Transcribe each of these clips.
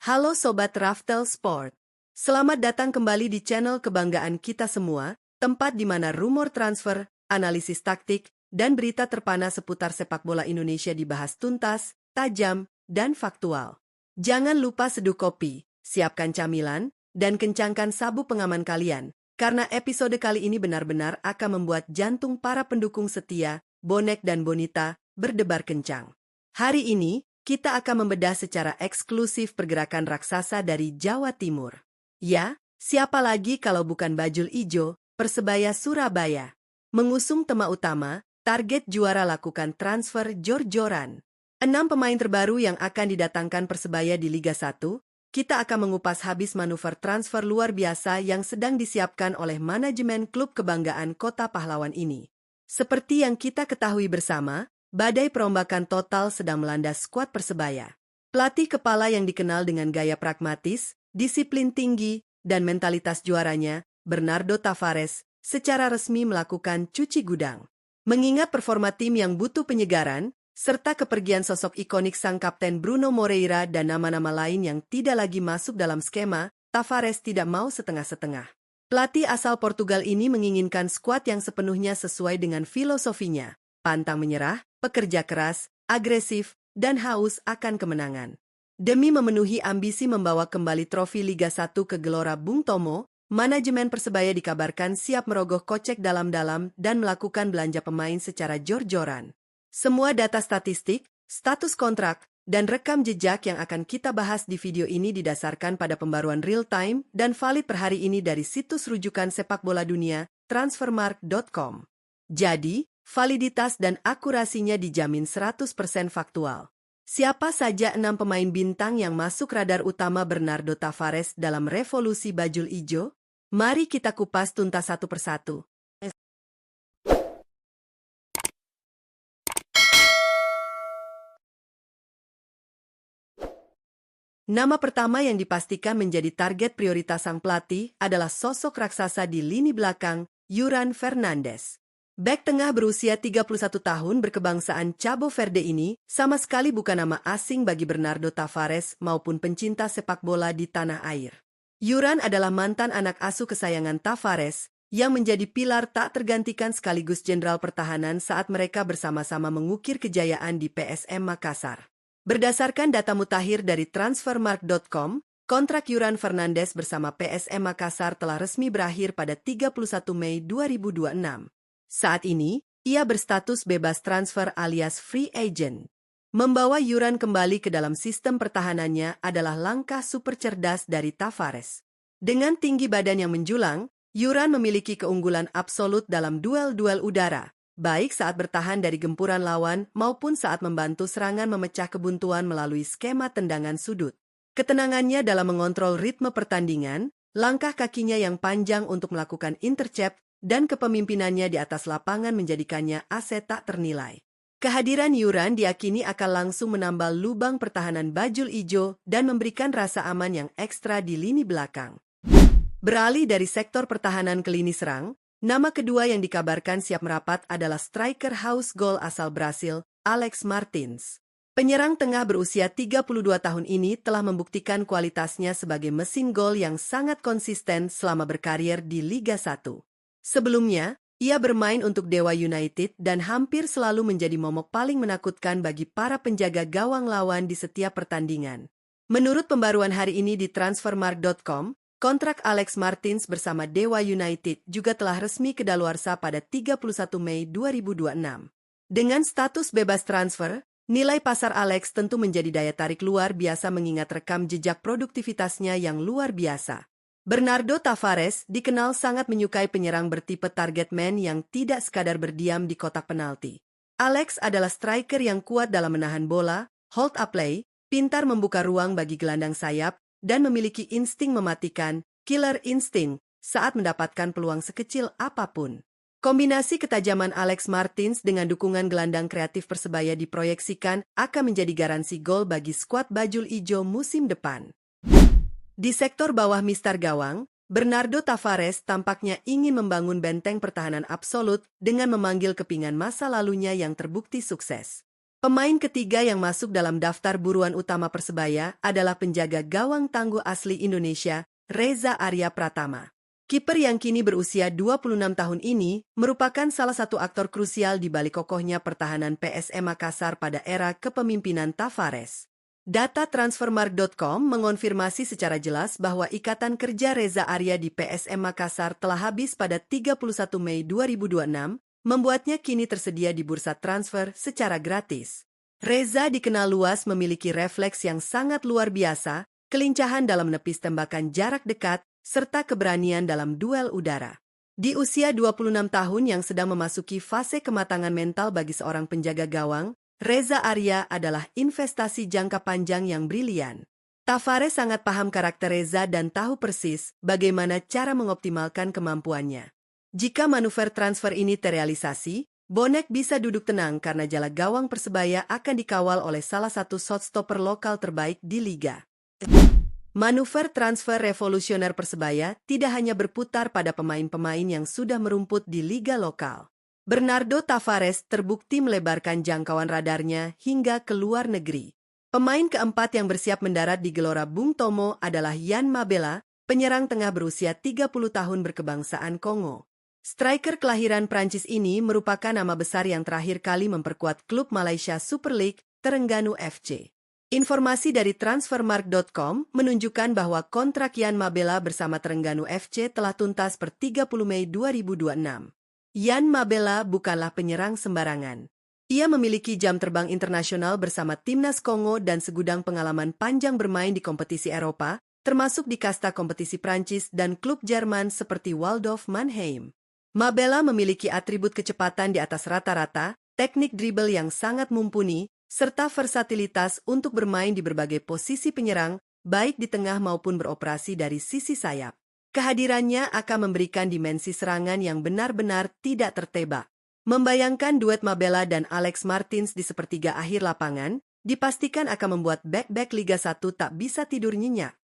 Halo Sobat Raftel Sport. Selamat datang kembali di channel kebanggaan kita semua, tempat di mana rumor transfer, analisis taktik, dan berita terpanas seputar sepak bola Indonesia dibahas tuntas, tajam, dan faktual. Jangan lupa seduh kopi, siapkan camilan, dan kencangkan sabuk pengaman kalian, karena episode kali ini benar-benar akan membuat jantung para pendukung setia, bonek dan bonita, berdebar kencang. Hari ini, kita akan membedah secara eksklusif pergerakan raksasa dari Jawa Timur. Ya, siapa lagi kalau bukan Bajul Ijo, Persebaya Surabaya. Mengusung tema utama, target juara lakukan transfer jor-joran. 6 pemain terbaru yang akan didatangkan Persebaya di Liga 1, kita akan mengupas habis manuver transfer luar biasa yang sedang disiapkan oleh manajemen klub kebanggaan Kota Pahlawan ini. Seperti yang kita ketahui bersama, badai perombakan total sedang melanda skuad Persebaya. Pelatih kepala yang dikenal dengan gaya pragmatis, disiplin tinggi, dan mentalitas juaranya, Bernardo Tavares, secara resmi melakukan cuci gudang. Mengingat performa tim yang butuh penyegaran, serta kepergian sosok ikonik sang kapten Bruno Moreira dan nama-nama lain yang tidak lagi masuk dalam skema, Tavares tidak mau setengah-setengah. Pelatih asal Portugal ini menginginkan skuad yang sepenuhnya sesuai dengan filosofinya, pantang menyerah, pekerja keras, agresif, dan haus akan kemenangan. Demi memenuhi ambisi membawa kembali trofi Liga 1 ke Gelora Bung Tomo, manajemen Persebaya dikabarkan siap merogoh kocek dalam-dalam dan melakukan belanja pemain secara jor-joran. Semua data statistik, status kontrak, dan rekam jejak yang akan kita bahas di video ini didasarkan pada pembaruan real-time dan valid per hari ini dari situs rujukan sepak bola dunia, transfermarkt.com. Jadi, validitas dan akurasinya dijamin 100% faktual. Siapa saja 6 pemain bintang yang masuk radar utama Bernardo Tavares dalam revolusi Bajul Ijo? Mari kita kupas tuntas satu persatu. Nama pertama yang dipastikan menjadi target prioritas sang pelatih adalah sosok raksasa di lini belakang, Jurran Fernandes. Bek tengah berusia 31 tahun berkebangsaan Cabo Verde ini sama sekali bukan nama asing bagi Bernardo Tavares maupun pencinta sepak bola di tanah air. Jurran adalah mantan anak asuh kesayangan Tavares yang menjadi pilar tak tergantikan sekaligus jenderal pertahanan saat mereka bersama-sama mengukir kejayaan di PSM Makassar. Berdasarkan data mutakhir dari transfermarkt.com, kontrak Jurran Fernandes bersama PSM Makassar telah resmi berakhir pada 31 Mei 2026. Saat ini, ia berstatus bebas transfer alias free agent. Membawa Jurran kembali ke dalam sistem pertahanannya adalah langkah super cerdas dari Tavares. Dengan tinggi badan yang menjulang, Jurran memiliki keunggulan absolut dalam duel-duel udara, baik saat bertahan dari gempuran lawan maupun saat membantu serangan memecah kebuntuan melalui skema tendangan sudut. Ketenangannya dalam mengontrol ritme pertandingan, langkah kakinya yang panjang untuk melakukan intercept, dan kepemimpinannya di atas lapangan menjadikannya aset tak ternilai. Kehadiran Jurran diyakini akan langsung menambal lubang pertahanan Bajul Ijo dan memberikan rasa aman yang ekstra di lini belakang. Beralih dari sektor pertahanan ke lini serang, nama kedua yang dikabarkan siap merapat adalah striker haus gol asal Brasil, Alex Martins. Penyerang tengah berusia 32 tahun ini telah membuktikan kualitasnya sebagai mesin gol yang sangat konsisten selama berkarir di Liga 1. Sebelumnya, ia bermain untuk Dewa United dan hampir selalu menjadi momok paling menakutkan bagi para penjaga gawang lawan di setiap pertandingan. Menurut pembaruan hari ini di transfermarkt.com, kontrak Alex Martins bersama Dewa United juga telah resmi kedaluarsa pada 31 Mei 2026. Dengan status bebas transfer, nilai pasar Alex tentu menjadi daya tarik luar biasa mengingat rekam jejak produktivitasnya yang luar biasa. Bernardo Tavares dikenal sangat menyukai penyerang bertipe target man yang tidak sekadar berdiam di kotak penalti. Alex adalah striker yang kuat dalam menahan bola, hold up play, pintar membuka ruang bagi gelandang sayap, dan memiliki insting mematikan, killer instinct, saat mendapatkan peluang sekecil apapun. Kombinasi ketajaman Alex Martins dengan dukungan gelandang kreatif Persebaya diproyeksikan akan menjadi garansi gol bagi skuad Bajul Ijo musim depan. Di sektor bawah mistar gawang, Bernardo Tavares tampaknya ingin membangun benteng pertahanan absolut dengan memanggil kepingan masa lalunya yang terbukti sukses. Pemain ketiga yang masuk dalam daftar buruan utama Persebaya adalah penjaga gawang tangguh asli Indonesia, Reza Arya Pratama. Kiper yang kini berusia 26 tahun ini merupakan salah satu aktor krusial di balik kokohnya pertahanan PSM Makassar pada era kepemimpinan Tavares. Data Transfermarkt.com mengonfirmasi secara jelas bahwa ikatan kerja Reza Arya di PSM Makassar telah habis pada 31 Mei 2026, membuatnya kini tersedia di bursa transfer secara gratis. Reza dikenal luas memiliki refleks yang sangat luar biasa, kelincahan dalam menepis tembakan jarak dekat, serta keberanian dalam duel udara. Di usia 26 tahun yang sedang memasuki fase kematangan mental bagi seorang penjaga gawang, Reza Arya adalah investasi jangka panjang yang brilian. Tavares sangat paham karakter Reza dan tahu persis bagaimana cara mengoptimalkan kemampuannya. Jika manuver transfer ini terrealisasi, Bonek bisa duduk tenang karena jala gawang Persebaya akan dikawal oleh salah satu shotstopper lokal terbaik di liga. Manuver transfer revolusioner Persebaya tidak hanya berputar pada pemain-pemain yang sudah merumput di liga lokal. Bernardo Tavares terbukti melebarkan jangkauan radarnya hingga ke luar negeri. Pemain keempat yang bersiap mendarat di Gelora Bung Tomo adalah Yan Mabela, penyerang tengah berusia 30 tahun berkebangsaan Kongo. Striker kelahiran Prancis ini merupakan nama besar yang terakhir kali memperkuat klub Malaysia Super League, Terengganu FC. Informasi dari Transfermarkt.com menunjukkan bahwa kontrak Yan Mabela bersama Terengganu FC telah tuntas per 30 Mei 2026. Yan Mabela bukanlah penyerang sembarangan. Ia memiliki jam terbang internasional bersama timnas Kongo dan segudang pengalaman panjang bermain di kompetisi Eropa, termasuk di kasta kompetisi Prancis dan klub Jerman seperti Waldorf Mannheim. Mabela memiliki atribut kecepatan di atas rata-rata, teknik dribble yang sangat mumpuni, serta versatilitas untuk bermain di berbagai posisi penyerang, baik di tengah maupun beroperasi dari sisi sayap. Kehadirannya akan memberikan dimensi serangan yang benar-benar tidak tertebak. Membayangkan duet Mabela dan Alex Martins di sepertiga akhir lapangan, dipastikan akan membuat bek-bek Liga 1 tak bisa tidur nyenyak.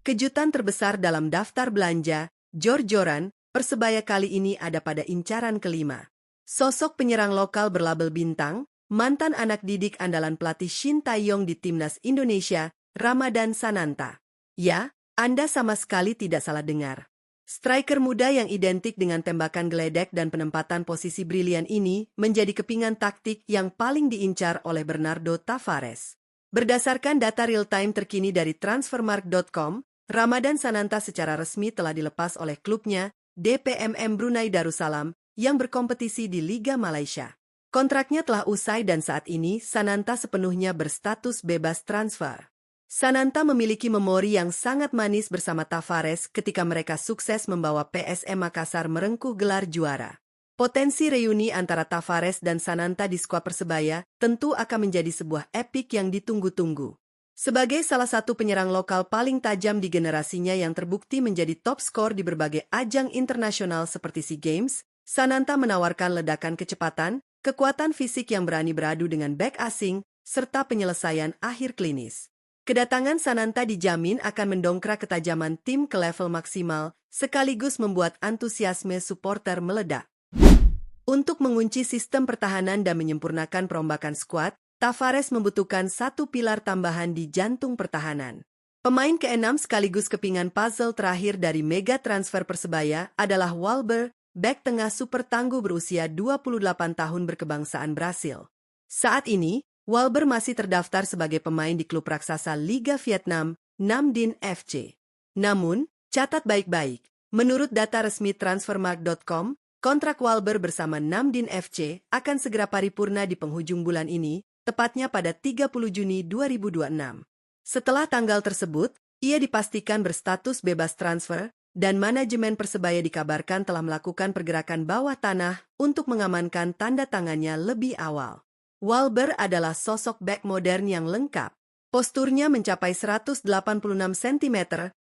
Kejutan terbesar dalam daftar belanja, jor-joran, Persebaya kali ini ada pada incaran kelima. Sosok penyerang lokal berlabel bintang, mantan anak didik andalan pelatih Shin Tae-yong di Timnas Indonesia, Ramadan Sananta. Ya, Anda sama sekali tidak salah dengar. Striker muda yang identik dengan tembakan geledek dan penempatan posisi brilian ini menjadi kepingan taktik yang paling diincar oleh Bernardo Tavares. Berdasarkan data real-time terkini dari Transfermarkt.com, Ramadan Sananta secara resmi telah dilepas oleh klubnya, DPMM Brunei Darussalam, yang berkompetisi di Liga Malaysia. Kontraknya telah usai dan saat ini Sananta sepenuhnya berstatus bebas transfer. Sananta memiliki memori yang sangat manis bersama Tavares ketika mereka sukses membawa PSM Makassar merengkuh gelar juara. Potensi reuni antara Tavares dan Sananta di skuad Persebaya tentu akan menjadi sebuah epik yang ditunggu-tunggu. Sebagai salah satu penyerang lokal paling tajam di generasinya yang terbukti menjadi top skor di berbagai ajang internasional seperti SEA Games, Sananta menawarkan ledakan kecepatan, kekuatan fisik yang berani beradu dengan bek asing, serta penyelesaian akhir klinis. Kedatangan Sananta dijamin akan mendongkrak ketajaman tim ke level maksimal, sekaligus membuat antusiasme supporter meledak. Untuk mengunci sistem pertahanan dan menyempurnakan perombakan skuad, Tavares membutuhkan satu pilar tambahan di jantung pertahanan. Pemain ke-6 sekaligus kepingan puzzle terakhir dari mega transfer Persebaya adalah Walber, bek tengah super tangguh berusia 28 tahun berkebangsaan Brasil. Saat ini, Walber masih terdaftar sebagai pemain di klub raksasa Liga Vietnam, Nam Dinh FC. Namun, catat baik-baik, menurut data resmi Transfermarkt.com, kontrak Walber bersama Nam Dinh FC akan segera paripurna di penghujung bulan ini, tepatnya pada 30 Juni 2026. Setelah tanggal tersebut, ia dipastikan berstatus bebas transfer, dan manajemen Persebaya dikabarkan telah melakukan pergerakan bawah tanah untuk mengamankan tanda tangannya lebih awal. Walber adalah sosok bek modern yang lengkap. Posturnya mencapai 186 cm,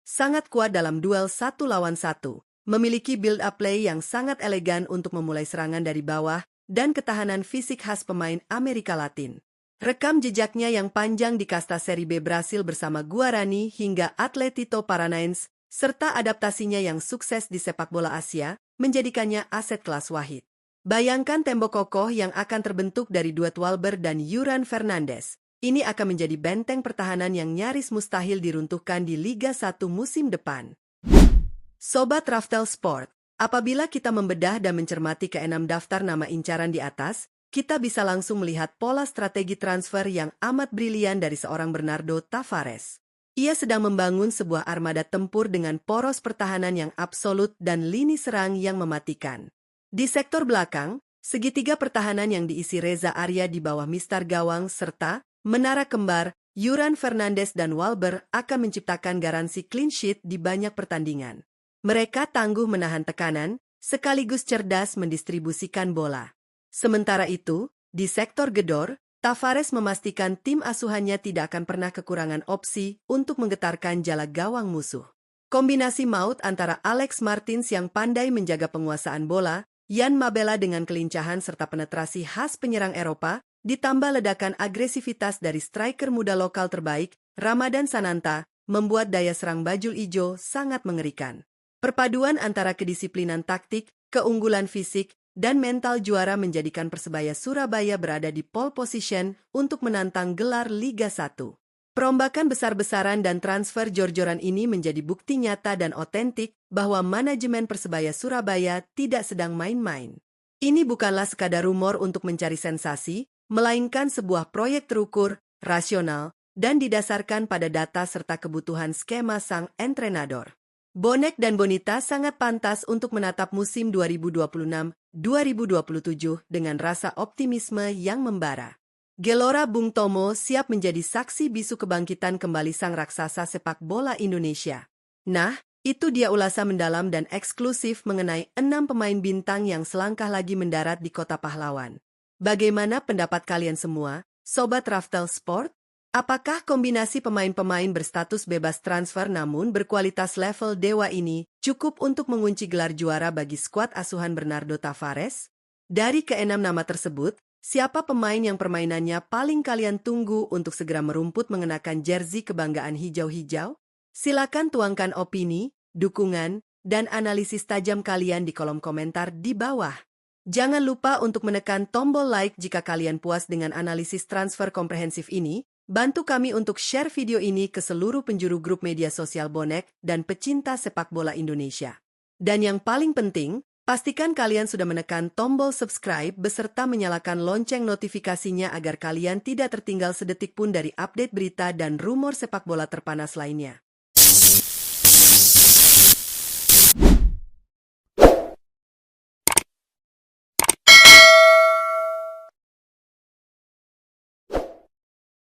sangat kuat dalam duel 1 lawan 1, memiliki build-up play yang sangat elegan untuk memulai serangan dari bawah, dan ketahanan fisik khas pemain Amerika Latin. Rekam jejaknya yang panjang di kasta Serie B Brasil bersama Guarani hingga Atlético Paranaense, serta adaptasinya yang sukses di sepak bola Asia, menjadikannya aset kelas wahid. Bayangkan tembok kokoh yang akan terbentuk dari duet Walber dan Yuran Fernandes. Ini akan menjadi benteng pertahanan yang nyaris mustahil diruntuhkan di Liga 1 musim depan. Sobat Raftel Sport, apabila kita membedah dan mencermati keenam daftar nama incaran di atas, kita bisa langsung melihat pola strategi transfer yang amat brilian dari seorang Bernardo Tavares. Ia sedang membangun sebuah armada tempur dengan poros pertahanan yang absolut dan lini serang yang mematikan. Di sektor belakang, segitiga pertahanan yang diisi Reza Arya di bawah mistar gawang serta menara kembar, Yuran Fernandes dan Walber akan menciptakan garansi clean sheet di banyak pertandingan. Mereka tangguh menahan tekanan, sekaligus cerdas mendistribusikan bola. Sementara itu, di sektor gedor, Tavares memastikan tim asuhannya tidak akan pernah kekurangan opsi untuk menggetarkan jala gawang musuh. Kombinasi maut antara Alex Martins yang pandai menjaga penguasaan bola, Jan Mabela dengan kelincahan serta penetrasi khas penyerang Eropa, ditambah ledakan agresivitas dari striker muda lokal terbaik, Ramadan Sananta, membuat daya serang Bajul Ijo sangat mengerikan. Perpaduan antara kedisiplinan taktik, keunggulan fisik, dan mental juara menjadikan Persebaya Surabaya berada di pole position untuk menantang gelar Liga 1. Perombakan besar-besaran dan transfer jor-joran ini menjadi bukti nyata dan otentik bahwa manajemen Persebaya Surabaya tidak sedang main-main. Ini bukanlah sekadar rumor untuk mencari sensasi, melainkan sebuah proyek terukur, rasional, dan didasarkan pada data serta kebutuhan skema sang entrenador. Bonek dan Bonita sangat pantas untuk menatap musim 2026-2027 dengan rasa optimisme yang membara. Gelora Bung Tomo siap menjadi saksi bisu kebangkitan kembali sang raksasa sepak bola Indonesia. Nah, itu dia ulasan mendalam dan eksklusif mengenai 6 pemain bintang yang selangkah lagi mendarat di Kota Pahlawan. Bagaimana pendapat kalian semua, Sobat Raftel Sport? Apakah kombinasi pemain-pemain berstatus bebas transfer namun berkualitas level dewa ini cukup untuk mengunci gelar juara bagi skuad asuhan Bernardo Tavares? Dari keenam nama tersebut, siapa pemain yang permainannya paling kalian tunggu untuk segera merumput mengenakan jersey kebanggaan hijau-hijau? Silakan tuangkan opini, dukungan, dan analisis tajam kalian di kolom komentar di bawah. Jangan lupa untuk menekan tombol like jika kalian puas dengan analisis transfer komprehensif ini. Bantu kami untuk share video ini ke seluruh penjuru grup media sosial bonek dan pecinta sepak bola Indonesia. Dan yang paling penting, pastikan kalian sudah menekan tombol subscribe beserta menyalakan lonceng notifikasinya agar kalian tidak tertinggal sedetik pun dari update berita dan rumor sepak bola terpanas lainnya.